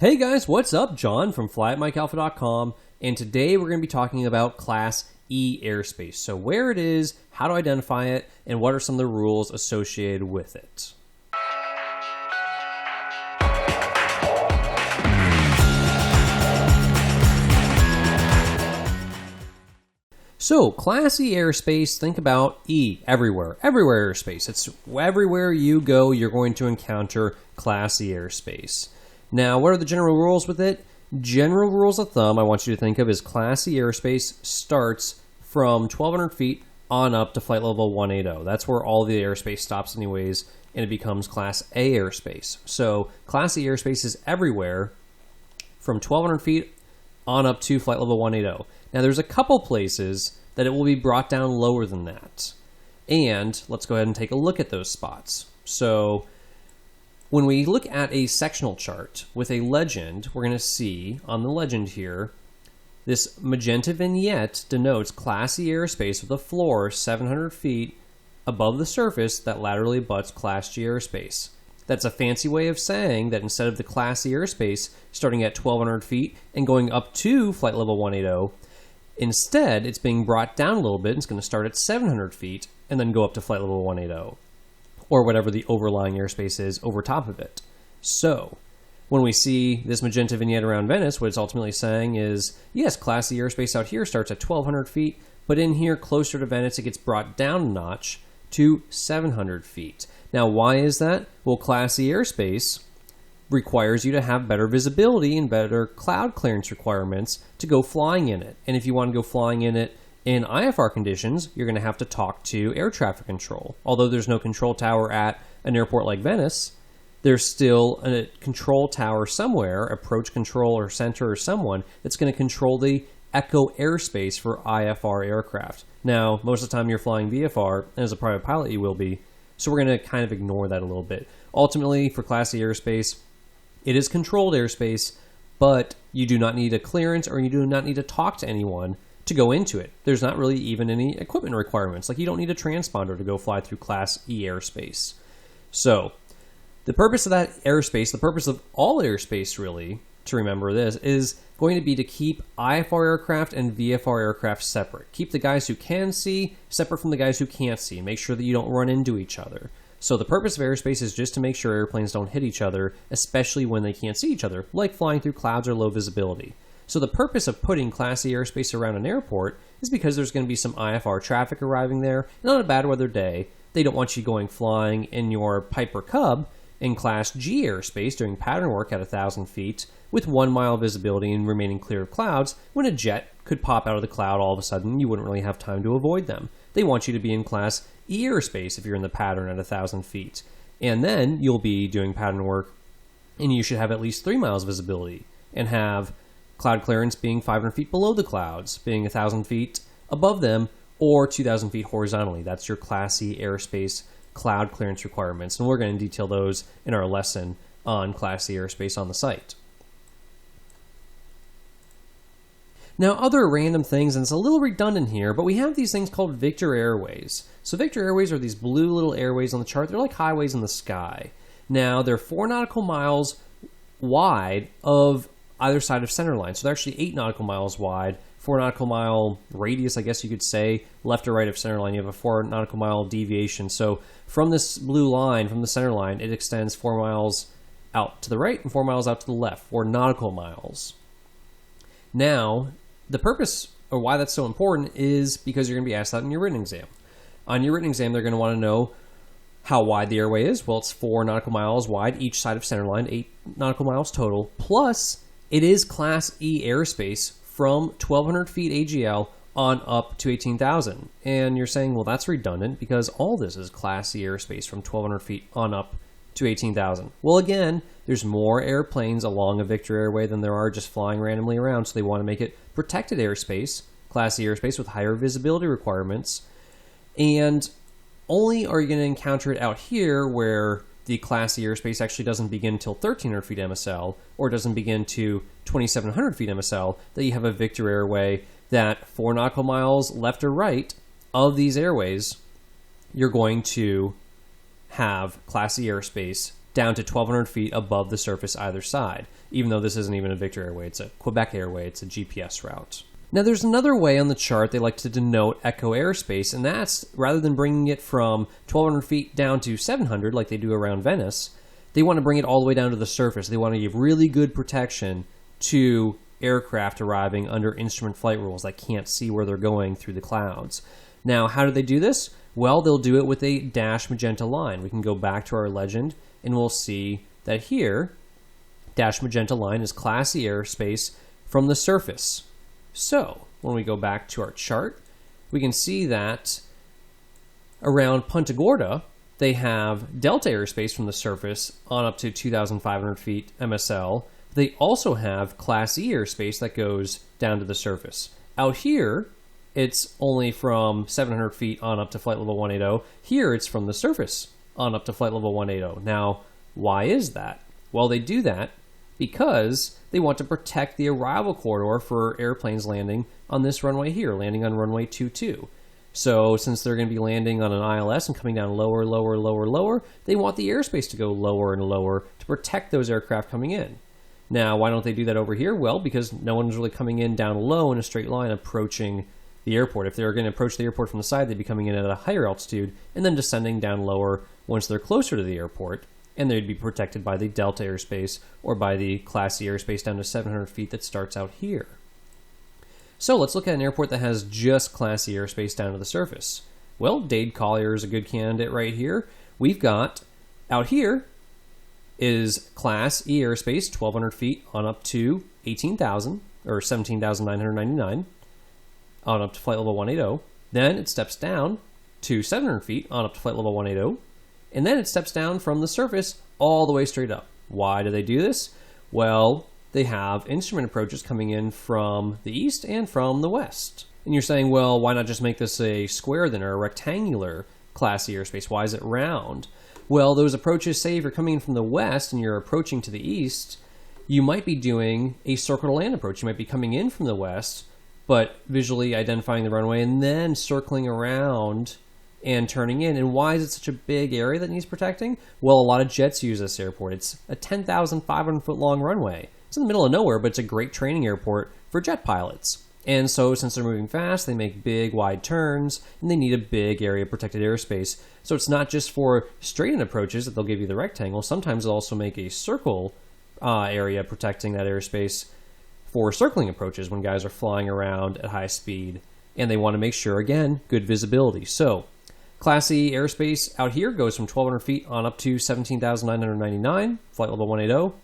Hey guys, what's up? John from flyatmikealpha.com, and today we're going to be talking about Class E Airspace. So where it is, how to identify it, and what are some of the rules associated with it. So, Class E airspace, think about E, everywhere. Everywhere airspace. It's everywhere you go, you're going to encounter Class E airspace. Now, what are the general rules with it? General rules of thumb I want you to think of is Class E airspace starts from 1,200 feet on up to flight level 180. That's where all the airspace stops anyways, and it becomes Class A airspace. So, Class E airspace is everywhere from 1,200 feet on up to flight level 180. Now, there's a couple places that it will be brought down lower than that. And let's go ahead and take a look at those spots. So, when we look at a sectional chart with a legend, we're going to see on the legend here, this magenta vignette denotes Class E airspace with a floor 700 feet above the surface that laterally abuts Class G airspace. That's a fancy way of saying that instead of the Class E airspace starting at 1,200 feet and going up to flight level 180, instead it's being brought down a little bit. It's going to start at 700 feet and then go up to flight level 180, or whatever the overlying airspace is over top of it. So, when we see this magenta vignette around Venice, what it's ultimately saying is, yes, Class E airspace out here starts at 1,200 feet, but in here, closer to Venice, it gets brought down a notch to 700 feet. Now, why is that? Well, Class E airspace requires you to have better visibility and better cloud clearance requirements to go flying in it. And if you want to go flying in it in IFR conditions, you're going to have to talk to air traffic control. Although there's no control tower at an airport like Venice, there's still a control tower somewhere, approach control or center or someone, that's going to control the echo airspace for IFR aircraft. Now, most of the time you're flying VFR, and as a private pilot you will be, so we're going to kind of ignore that a little bit. Ultimately, for Class E airspace, it is controlled airspace, but you do not need a clearance or you do not need to talk to anyone to go into it. There's not really even any equipment requirements. Like, you don't need a transponder to go fly through Class E airspace. So, the purpose of that airspace, the purpose of all airspace really, to remember this, is going to be to keep IFR aircraft and VFR aircraft separate. Keep the guys who can see separate from the guys who can't see. Make sure that you don't run into each other. So the purpose of airspace is just to make sure airplanes don't hit each other, especially when they can't see each other, like flying through clouds or low visibility. So the purpose of putting Class E airspace around an airport is because there's going to be some IFR traffic arriving there, and on a bad weather day, they don't want you going flying in your Piper Cub in Class G airspace doing pattern work at 1,000 feet with 1 mile visibility and remaining clear of clouds when a jet could pop out of the cloud all of a sudden. You wouldn't really have time to avoid them. They want you to be in Class E airspace if you're in the pattern at 1,000 feet. And then you'll be doing pattern work and you should have at least 3 miles visibility and have cloud clearance being 500 feet below the clouds, being 1,000 feet above them, or 2,000 feet horizontally. That's your Class E airspace cloud clearance requirements, and we're going to detail those in our lesson on Class E airspace on the site. Now, other random things, and it's a little redundant here, but we have these things called Victor Airways. So Victor Airways are these blue little airways on the chart. They're like highways in the sky. Now, they're 4 nautical miles wide of either side of center line. So they're actually 8 nautical miles wide, 4 nautical mile radius, I guess you could say, left or right of center line. You have a 4 nautical mile deviation. So from this blue line, from the center line, it extends 4 miles out to the right and 4 miles out to the left, 4 nautical miles. Now, the purpose, or why that's so important, is because you're going to be asked that in your written exam. On your written exam, they're going to want to know how wide the airway is. Well, it's 4 nautical miles wide, each side of center line, 8 nautical miles total, plus it is Class E airspace from 1,200 feet AGL on up to 18,000. And you're saying, well, that's redundant because all this is Class E airspace from 1,200 feet on up to 18,000. Well, again, there's more airplanes along a Victor airway than there are just flying randomly around, so they want to make it protected airspace, Class E airspace with higher visibility requirements. And only are you going to encounter it out here where the Class E airspace actually doesn't begin until 1,300 feet MSL, or doesn't begin to 2,700 feet MSL, that you have a Victor airway that 4 nautical miles left or right of these airways, you're going to have Class E airspace down to 1,200 feet above the surface either side. Even though this isn't even a Victor Airway, it's a Quebec Airway, it's a GPS route. Now there's another way on the chart they like to denote echo airspace, and that's rather than bringing it from 1,200 feet down to 700 like they do around Venice, they want to bring it all the way down to the surface. They want to give really good protection to aircraft arriving under instrument flight rules that can't see where they're going through the clouds. Now, how do they do this? Well, they'll do it with a dash magenta line. We can go back to our legend and we'll see that here, dash magenta line is Class E airspace from the surface. So, when we go back to our chart, we can see that around Punta Gorda, they have Delta airspace from the surface on up to 2,500 feet MSL. They also have Class E airspace that goes down to the surface. Out here, it's only from 700 feet on up to flight level 180. Here, it's from the surface on up to flight level 180. Now, why is that? Well, they do that because they want to protect the arrival corridor for airplanes landing on this runway here, landing on runway 22. So since they're going to be landing on an ILS and coming down lower, lower, lower, lower, they want the airspace to go lower and lower to protect those aircraft coming in. Now, why don't they do that over here? Well, because no one's really coming in down low in a straight line approaching the airport. If they're going to approach the airport from the side, they'd be coming in at a higher altitude and then descending down lower once they're closer to the airport, and they'd be protected by the Delta airspace or by the Class E airspace down to 700 feet that starts out here. So let's look at an airport that has just Class E airspace down to the surface. Well, Dade Collier is a good candidate right here. We've got, out here, is Class E airspace, 1,200 feet on up to 18,000, or 17,999, on up to flight level 180. Then it steps down to 700 feet on up to flight level 180. And then it steps down from the surface all the way straight up. Why do they do this? Well, they have instrument approaches coming in from the east and from the west. And you're saying, well, why not just make this a square then, or a rectangular Class E airspace? Why is it round? Well, those approaches, say if you're coming in from the west and you're approaching to the east, you might be doing a circle to land approach. You might be coming in from the west, but visually identifying the runway and then circling around and turning in. And why is it such a big area that needs protecting? Well, a lot of jets use this airport. It's a 10,500 foot long runway. It's in the middle of nowhere, but it's a great training airport for jet pilots. And so since they're moving fast, they make big, wide turns, and they need a big area of protected airspace. So it's not just for straight-in approaches that they'll give you the rectangle. Sometimes they'll also make a circle area protecting that airspace for circling approaches when guys are flying around at high speed. And they want to make sure, again, good visibility. So Class E airspace out here goes from 1,200 feet on up to 17,999, flight level 180.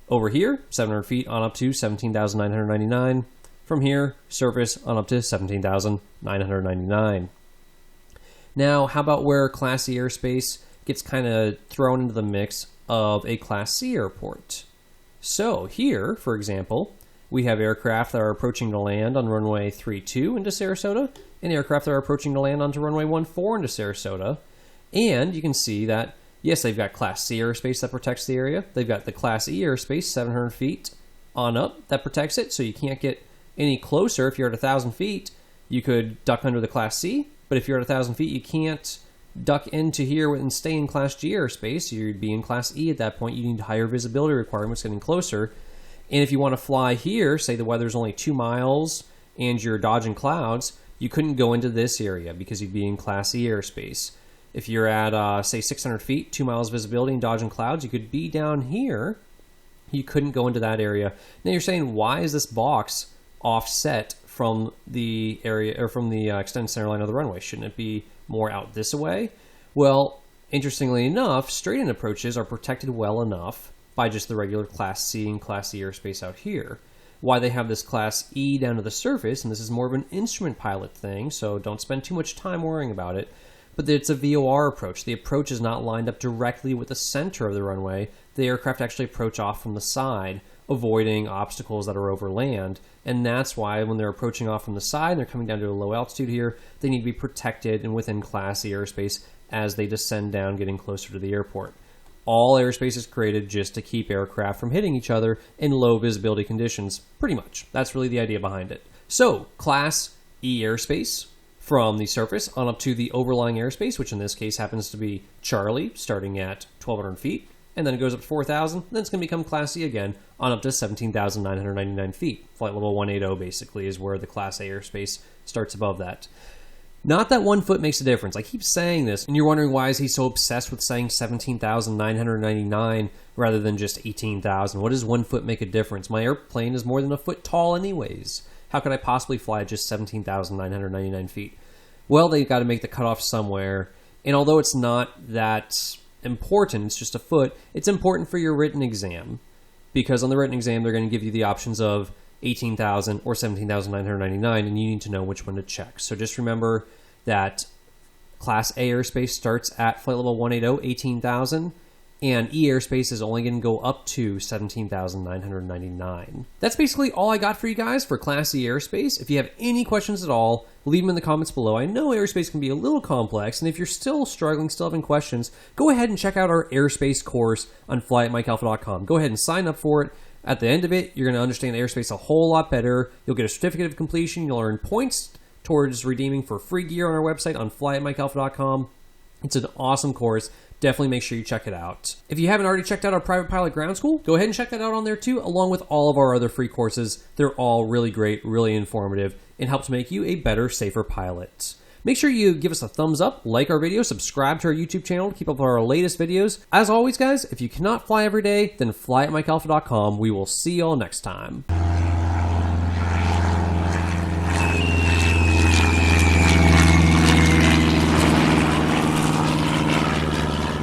Over here, 700 feet on up to 17,999. From here, surface on up to 17,999. Now, how about where Class E airspace gets kind of thrown into the mix of a Class C airport? So here, for example, we have aircraft that are approaching to land on runway 32 into Sarasota, and aircraft that are approaching to land onto runway 14 into Sarasota. And you can see that, yes, they've got Class C airspace that protects the area. They've got the Class E airspace, 700 feet on up, that protects it, so you can't get any closer. If you're at 1,000 feet, you could duck under the Class C, but if you're at 1,000 feet, you can't duck into here and stay in Class G airspace. You'd be in Class E at that point. You need higher visibility requirements getting closer. And if you want to fly here, say the weather's only 2 miles and you're dodging clouds, you couldn't go into this area because you'd be in Class E airspace. If you're at, say, 600 feet, 2 miles visibility and dodging clouds, you could be down here. You couldn't go into that area. Now you're saying, why is this box offset from the area or from the extended center line of the runway? Shouldn't it be more out this way? Well, interestingly enough, straight-in approaches are protected well enough by just the regular Class C and Class E airspace out here. Why they have this Class E down to the surface, and this is more of an instrument pilot thing, so don't spend too much time worrying about it, but it's a VOR approach. The approach is not lined up directly with the center of the runway. The aircraft actually approach off from the side, avoiding obstacles that are over land. And that's why when they're approaching off from the side and they're coming down to a low altitude here, they need to be protected and within Class E airspace as they descend down, getting closer to the airport. All airspace is created just to keep aircraft from hitting each other in low visibility conditions, pretty much. That's really the idea behind it. So, Class E airspace from the surface on up to the overlying airspace, which in this case happens to be Charlie, starting at 1,200 feet, and then it goes up to 4,000, then it's going to become Class C again on up to 17,999 feet. Flight level 180 basically is where the Class A airspace starts above that. Not that 1 foot makes a difference. I keep saying this, and you're wondering why is he so obsessed with saying 17,999 rather than just 18,000. What does 1 foot make a difference? My airplane is more than a foot tall anyways. How could I possibly fly at just 17,999 feet? Well, they've got to make the cutoff somewhere, and although it's not that important, it's just a foot, it's important for your written exam, because on the written exam they're going to give you the options of 18,000 or 17,999, and you need to know which one to check. So just remember that Class A airspace starts at flight level 180, 18,000, and E Airspace is only going to go up to 17,999. That's basically all I got for you guys for Class E airspace. If you have any questions at all, leave them in the comments below. I know airspace can be a little complex, and if you're still struggling, still having questions, go ahead and check out our airspace course on flyatmikealpha.com. Go ahead and sign up for it. At the end of it, you're going to understand airspace a whole lot better. You'll get a certificate of completion. You'll earn points towards redeeming for free gear on our website on flyatmikealpha.com. It's an awesome course. Definitely make sure you check it out. If you haven't already checked out our Private Pilot Ground School, go ahead and check that out on there too, along with all of our other free courses. They're all really great, really informative, and help to make you a better, safer pilot. Make sure you give us a thumbs up, like our video, subscribe to our YouTube channel to keep up with our latest videos. As always, guys, if you cannot fly every day, then fly at mikealpha.com. We will see y'all next time.